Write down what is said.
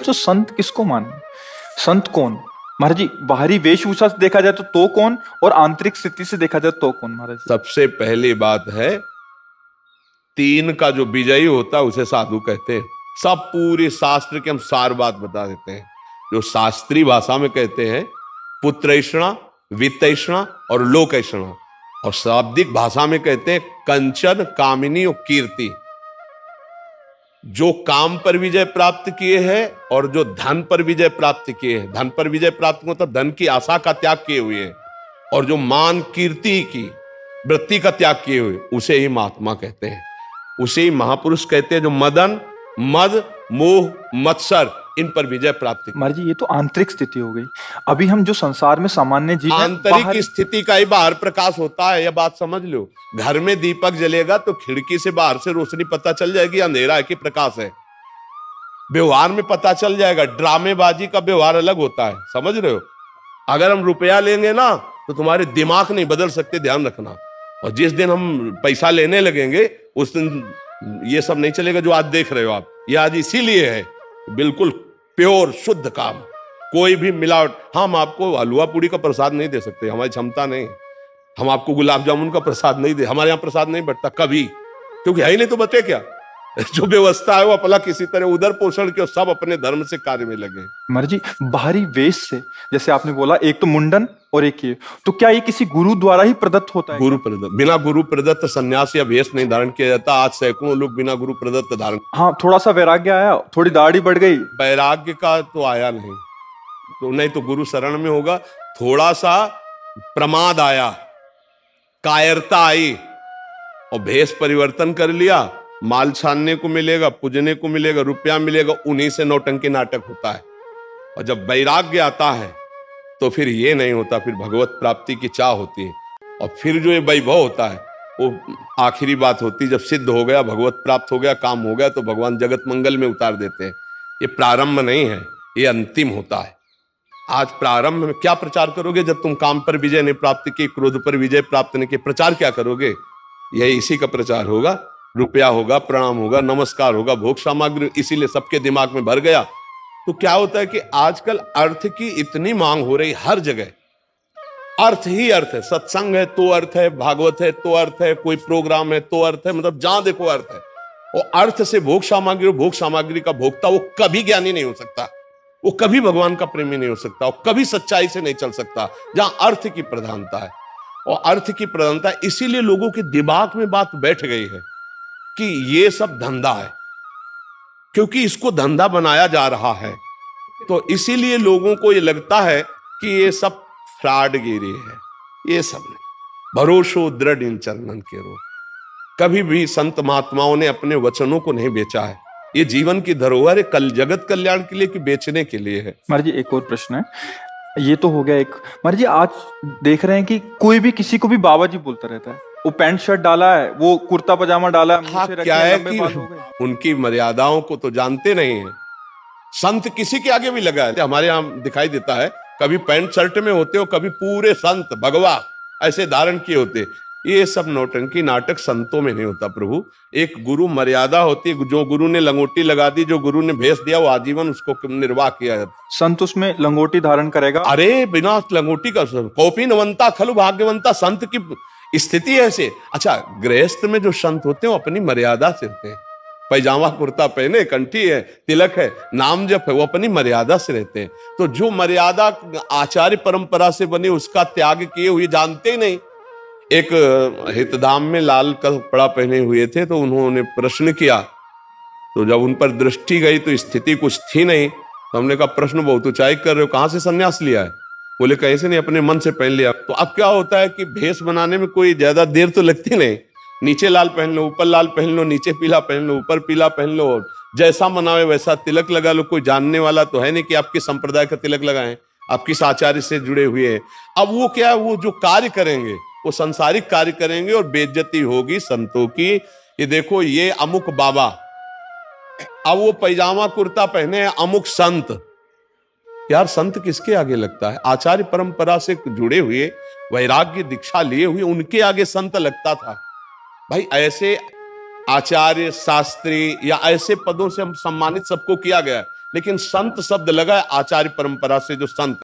तो संत किसको माने? संत कौन? महाराज जी, बाहरी वेशभूषा से देखा जाए तो कौन, और आंतरिक स्थिति से देखा जाए तो कौन महाराज जी? सबसे पहली बात है, तीन का जो विजयी होता है उसे साधु कहते हैं। सब पूरे शास्त्र के हम सार बात बता देते हैं। जो शास्त्रीय भाषा में कहते हैं पुत्रैषणा, वित्तैषणा और लोकैषणा, और शाब्दिक भाषा में कहते हैं कंचन, कामिनी और कीर्ति। जो काम पर विजय प्राप्त किए हैं और जो धन पर विजय प्राप्त किए हैं, धन पर विजय प्राप्त मतलब धन की आशा का त्याग किए हुए हैं, और जो मान कीर्ति की वृत्ति का त्याग किए हुए, उसे ही महात्मा कहते हैं, उसे ही महापुरुष कहते हैं। जो मदन, मद, मोह, मत्सर, इन पर विजय प्राप्त की। महाराज जी, ये तो आंतरिक स्थिति हो गई। अभी हम जो संसार में सामान्य जीव हैं, आंतरिक स्थिति का ही बाहर प्रकाश होता है, यह बात समझ लो। घर में दीपक जलेगा तो खिड़की से बाहर से रोशनी पता चल जाएगी अंधेरा है कि प्रकाश है। व्यवहार में पता चल जाएगा। ड्रामेबाजी का व्यवहार अलग होता है, समझ रहे हो। अगर हम रुपया लेंगे ना तो तुम्हारे दिमाग नहीं बदल सकते, ध्यान रखना। और जिस दिन हम पैसा लेने लगेंगे उस दिन ये सब नहीं चलेगा जो आज देख रहे हो आप। ये आज इसीलिए है बिल्कुल प्योर शुद्ध काम, कोई भी मिलावट। हम आपको हलवा पूड़ी का प्रसाद नहीं दे सकते, हमारी क्षमता नहीं। हम आपको गुलाब जामुन का प्रसाद नहीं दे, हमारे यहाँ प्रसाद नहीं बटता कभी, क्योंकि है ही नहीं तो बचे क्या। जो व्यवस्था है वो अपना किसी तरह उधर पोषण के, सब अपने धर्म से कार्य में लगे। महाराज जी, बाहरी वेश से, जैसे आपने बोला एक तो मुंडन और एक ये, तो क्या ये किसी गुरु द्वारा ही प्रदत्त होता है? गुरु प्रदत्त, बिना गुरु प्रदत्त सन्यास या वेश नहीं धारण किया जाता। आज सैकड़ों लोग बिना गुरु प्रदत्त धारण। हाँ, थोड़ा सा वैराग्य आया, थोड़ी दाढ़ी बढ़ गई, वैराग्य का तो आया नहीं, तो नहीं तो गुरु शरण में होगा। थोड़ा सा प्रमाद आया, कायरता आई, और भेष परिवर्तन कर लिया। माल छानने को मिलेगा, पूजने को मिलेगा, रुपया मिलेगा, उन्हीं से नौटंकी नाटक होता है। और जब वैराग्य आता है तो फिर ये नहीं होता, फिर भगवत प्राप्ति की चाह होती है। और फिर जो ये वैभव होता है वो आखिरी बात होती है। जब सिद्ध हो गया, भगवत प्राप्त हो गया, काम हो गया, तो भगवान जगत मंगल में उतार देते हैं। ये प्रारंभ नहीं है, ये अंतिम होता है। आज प्रारंभ में क्या प्रचार करोगे जब तुम काम पर विजय नहीं प्राप्त की, क्रोध पर विजय प्राप्त नहीं की? प्रचार क्या करोगे? यही इसी का प्रचार होगा। रुपया होगा, प्रणाम होगा, नमस्कार होगा, भोग सामग्री, इसीलिए सबके दिमाग में भर गया। तो क्या होता है कि आजकल अर्थ की इतनी मांग हो रही, हर जगह अर्थ ही अर्थ है। सत्संग है तो अर्थ है, भागवत है तो अर्थ है, कोई प्रोग्राम है तो अर्थ है, मतलब जहां देखो अर्थ है। और अर्थ से भोग सामग्री, भोग सामग्री का भोक्ता वो कभी ज्ञानी नहीं हो सकता, वो कभी भगवान का प्रेमी नहीं हो सकता, वो कभी सच्चाई से नहीं चल सकता, जहां अर्थ की प्रधानता है। और अर्थ की प्रधानता, इसीलिए लोगों के दिमाग में बात बैठ गई है कि ये सब धंधा है, क्योंकि इसको धंधा बनाया जा रहा है। तो इसीलिए लोगों को ये लगता है कि ये सब फ्रॉडगिरी है। ये सब नहीं, भरोसो दृढ़ इन चरणन के रो। कभी भी संत महात्माओं ने अपने वचनों को नहीं बेचा है। ये जीवन की धरोहर है, कल जगत कल्याण के लिए कि बेचने के लिए है। महाराज जी, एक और प्रश्न है। ये तो हो गया एक। महाराज जी, आज देख रहे हैं कि कोई भी किसी को भी बाबा जी बोलता रहता है। वो पैंट शर्ट डाला है, वो कुर्ता पजामा डाला है, हाँ, क्या है कि उनकी मर्यादाओं को तो जानते नहीं है। संत किसी के आगे भी लगा है, हमारे यहाँ दिखाई देता है, कभी पैंट शर्ट में होते हो, कभी पूरे संत भगवा ऐसे धारण किए होते। ये सब नौटंकी नाटक संतों में नहीं होता प्रभु। एक गुरु मर्यादा होती है। जो गुरु ने लंगोटी लगा दी, जो गुरु ने भेष दिया, वो आजीवन उसको निर्वाह किया जाता। संत उसमें लंगोटी धारण करेगा? अरे बिना लंगोटी का कॉपी नवंता खलु भाग्यवंता, संत की स्थिति ऐसे। अच्छा, गृहस्थ में जो संत होते हैं वो अपनी मर्यादा से होते हैं। पैजामा कुर्ता पहने, कंठी है, तिलक है, नाम जप है, वो अपनी मर्यादा से रहते हैं। तो जो मर्यादा आचार्य परंपरा से बनी उसका त्याग किए हुए जानते ही नहीं। एक हितधाम में लाल कपड़ा पहने हुए थे, तो उन्होंने प्रश्न किया, तो जब उन पर दृष्टि गई तो स्थिति कुछ थी नहीं। तो हमने कहा प्रश्न बहुत ऊंचाई कर रहे हो, कहां से संन्यास लिया है? बोले कहीं से नहीं, अपने मन से पहन लिया। तो अब क्या होता है कि भेष बनाने में कोई ज्यादा देर तो लगती नहीं। नीचे लाल पहन लो, ऊपर लाल पहन लो, नीचे पीला पहन लो, ऊपर पीला पहन लो, जैसा मनावे वैसा तिलक लगा लो। कोई जानने वाला तो है नहीं कि आपके संप्रदाय का तिलक लगाएं, आप किस आचार्य से जुड़े हुए हैं। अब वो क्या है, वो जो कार्य करेंगे वो संसारिक कार्य करेंगे और बेइज्जती होगी संतों की। ये देखो, ये अमुक बाबा, अब वो पैजामा कुर्ता पहने अमुक संत। यार, संत किसके आगे लगता है? आचार्य परंपरा से जुड़े हुए, वैराग्य दीक्षा लिए हुए, उनके आगे संत लगता था। भाई, ऐसे आचार्य, शास्त्री या ऐसे पदों से हम सम्मानित सबको किया गया। लेकिन संत शब्द लगा है आचार्य परंपरा से जो संत